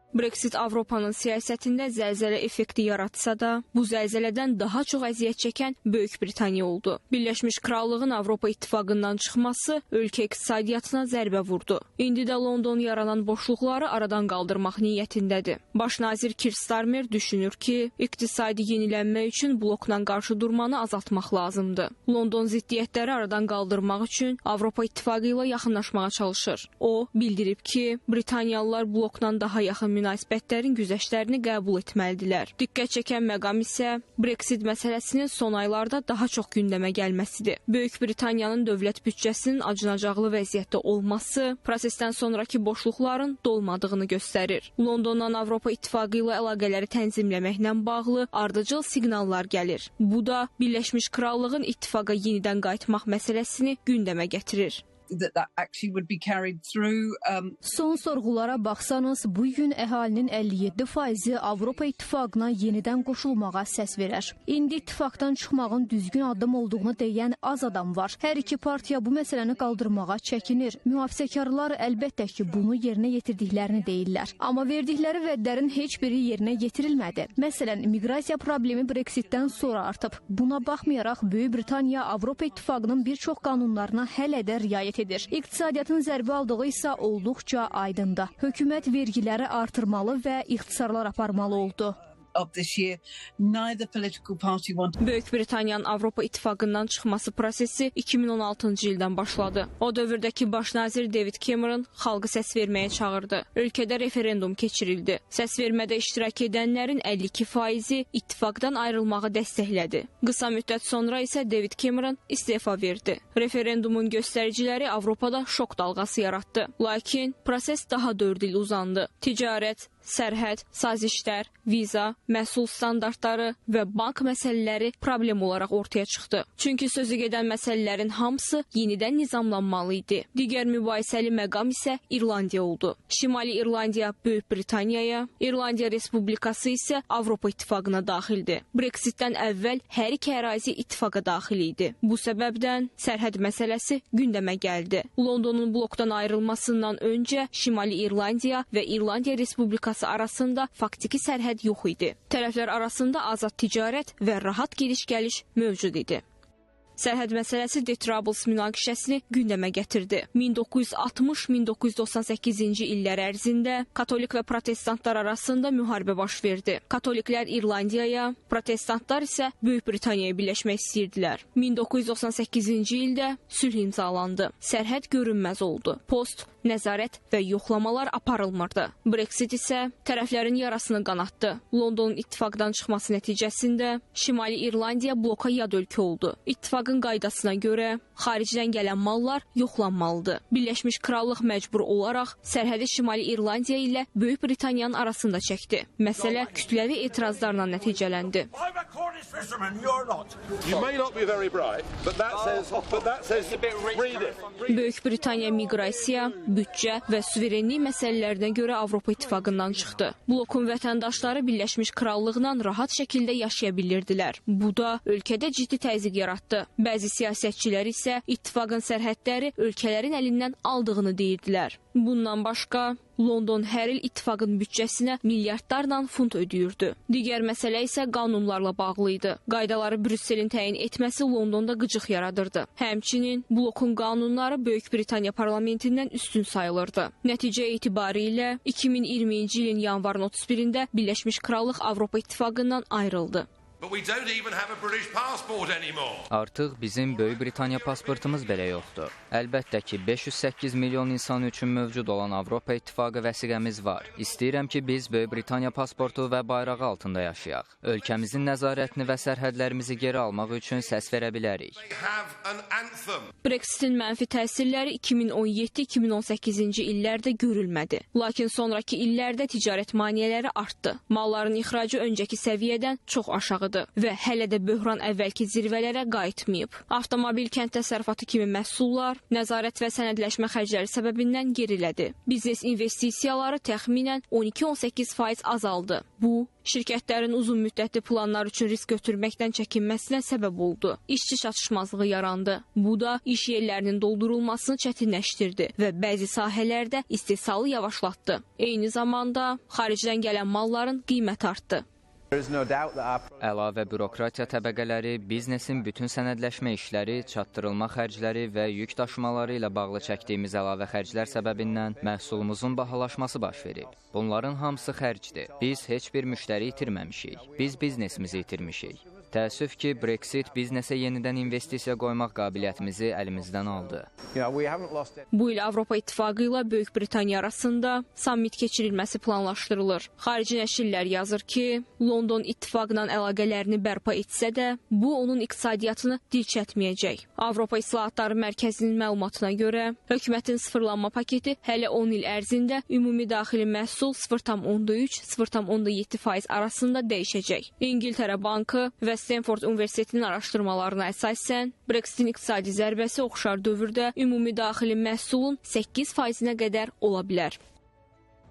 Brexit Avropanın siyasətində zəlzələ effekti yaratsa da, bu zəlzələdən daha çox əziyyət çəkən Böyük Britaniya oldu. Birləşmiş Krallığın Avropa İttifaqından çıxması ölkə iqtisadiyyatına zərbə vurdu. İndi də London yaranan boşluqları aradan qaldırmaq niyyətindədir. Baş nazir Keir Starmer düşünür ki, iqtisadi yenilənmə üçün blokla qarşı durmanı azaltmaq lazımdır. London ziddiyyətləri aradan qaldırmaq üçün Avropa İttifaqı ilə yaxınlaşmağa çalışır. O, bildirib ki, Britaniyalılar blokla daha yaxın münasibətlərin güzəştlərini qəbul etməlidirlər. Diqqət çəkən məqam isə Brexit məsələsinin son aylarda daha çox gündəmə gəlməsidir. Böyük Britaniyanın dövlət büdcəsinin acınacaqlı vəziyyətdə olması prosesdən sonraki boşluqların dolmadığını göstərir. Londondan Avropa İttifaqı ilə əlaqələri tənzimləməklə bağlı ardıcıl siqnallar gəlir. Bu da Birləşmiş Krallığın ittifaqa yenidən qayıtmaq məsələsini gündəmə gətirir. Son sorğulara baxsanız, bu gün əhalinin 57% Avropa İttifaqına yenidən qoşulmağa səs verər. İndi ittifaqdan çıxmağın düzgün addım olduğunu deyən az adam var. Hər iki partiya bu məsələni qaldırmağa çəkinir. Mühafizəkarlar əlbəttə ki, bunu yerinə yetirdiklərini deyirlər. Amma verdikləri vədlərin heç biri yerinə yetirilmədi. Məsələn, miqrasiya problemi Brexitdən sonra artıb. Buna baxmayaraq, Böyük Britaniya Avropa İttifaqının bir çox qanunlarına hələ də riayət edir. İqtisadiyyatın zərbə aldığı isə olduqca aydındır. Hökumət vergiləri artırmalı və ixtisarlar aparmalı oldu. Böyük Britaniyanın Avropa İttifaqından çıxması prosesi 2016-cı ildən başladı. O dövrdəki baş nazir David Cameron xalqı səs verməyə çağırdı. Ölkədə referendum keçirildi. Səs vermədə iştirak edənlərin 52%-i ittifaqdan ayrılmağı dəstəklədi. Qısa müddət sonra isə David Cameron istefa verdi. Referendumun göstəriciləri Avropada şok dalğası yaratdı. Lakin proses daha 4 il uzandı. Ticarət, sərhəd, sazişlər, viza, məhsul standartları və bank məsələləri problem olaraq ortaya çıxdı. Çünki sözü gedən məsələlərin hamısı yenidən nizamlanmalı idi. Digər mübahisəli məqam isə İrlandiya oldu. Şimali İrlandiya Böyük Britaniyaya, İrlandiya Respublikası isə Avropa İttifaqına daxildir. Brexitdən əvvəl hər iki ərazi ittifaqa daxil idi. Bu səbəbdən sərhəd məsələsi gündəmə gəldi. Londonun blokdan ayrılmasından öncə Şimali İrlandiya və İrlandiya Respublikası arasında faktiki sərhəd yox idi. Tərəflər arasında azad ticarət və rahat gediş-gəliş mövcud idi. Sərhəd məsələsi De Troubles münaqişəsini gündəmə gətirdi. 1960-1998-ci illər ərzində katolik və protestantlar arasında müharibə baş verdi. Katoliklər İrlandiyaya, protestantlar isə Böyük Britaniyaya birləşmək istəyirdilər. 1998-ci ildə sülh imzalandı. Sərhəd görünməz oldu. Post, nəzarət və yoxlamalar aparılmırdı. Brexit isə tərəflərin yarasını qanatdı. Londonun ittifaqdan çıxması nəticəsində Şimali İrlandiya bloka yad ölkə oldu. İttifaqın qaydasına görə xaricdən gələn mallar yoxlanmalıdır. Birləşmiş Krallıq məcbur olaraq sərhədi Şimali İrlandiya ilə Böyük Britaniyanın arasında çəkdi. Məsələ kütləvi etirazlarla nəticələndi. Böyük Britaniya miqrasiya, büdcə və suverenlik məsələlərinə görə Avropa İttifaqından çıxdı. Blokun vətəndaşları Birləşmiş Krallıqla rahat şəkildə yaşaya bilirdilər. Bu da ölkədə ciddi təzyiq yaratdı. Bəzi siyasətçilər isə ittifaqın sərhədləri ölkələrin əlindən aldığını deyirdilər. Bundan başqa, London hər il ittifaqın büdcəsinə milyardlarla funt ödəyirdi. Digər məsələ isə qanunlarla bağlı idi. Qaydaları Brüsselin təyin etməsi Londonda qıcıq yaradırdı. Həmçinin blokun qanunları Böyük Britaniya parlamentindən üstün sayılırdı. Nəticə etibarilə 2020-ci ilin yanvarın 31-də Birləşmiş Krallıq Avropa İttifaqından ayrıldı. Artıq bizim Böyük Britaniya pasportumuz belə yoxdur. Əlbəttə ki, 508 milyon insan üçün mövcud olan Avropa İttifaqı vəsiqəmiz var. İstəyirəm ki, biz Böyük Britaniya pasportu və bayrağı altında yaşayaq. Ölkəmizin nəzarətini və sərhədlərimizi geri almaq üçün səs verə bilərik. Brexitin mənfi təsirləri 2017-2018-ci illərdə görülmədi. Lakin sonraki illərdə ticarət maneələri artdı. Malların ixracı öncəki səviyyədən çox aşağıdır. aşağıdır və hələ də böhran əvvəlki zirvələrə qayıtmayıb. Avtomobil, kənd təsərrüfatı kimi məhsullar, nəzarət və sənədləşmə xərcləri səbəbindən gerilədi. Biznes investisiyaları təxminən 12-18% azaldı. Bu, şirkətlərin uzun müddətli planlar üçün risk götürməkdən çəkinməsinə səbəb oldu. İşçi çatışmazlığı yarandı. Bu da iş yerlərinin doldurulmasını çətinləşdirdi və bəzi sahələrdə istehsalı yavaşlatdı. Eyni zamanda xaricdən gələn malların qiyməti artdı. Əlavə bürokratiya təbəqələri, biznesin bütün sənədləşmə işləri, çatdırılma xərcləri və yük daşımaları ilə bağlı çəkdiyimiz əlavə xərclər səbəbindən məhsulumuzun bahalaşması baş verib. Bunların hamısı xərcdir. Biz heç bir müştəri itirməmişik. Biz biznesimizi itirmişik. Təəssüf ki, Brexit biznesə yenidən investisiya qoymaq qabiliyyətimizi əlimizdən aldı. Bu il Avropa İttifaqı ilə Böyük Britaniya arasında sammit keçirilməsi planlaşdırılır. Xarici nəşrlər yazır ki, London İttifaqla əlaqələrini bərpa etsə də, bu onun iqtisadiyyatını dirçətməyəcək. Avropa İslahatları Mərkəzinin məlumatına görə, hökumətin sıfırlanma paketi hələ 10 il ərzində ümumi daxili məhsul 0,3-0,7% arasında dəyişəcək. İngiltərə Bankı və Stanford Universitetinin araşdırmalarına əsasən, Brexitin iqtisadi zərbəsi oxşar dövrdə ümumi daxili məhsulun 8%-nə qədər ola bilər.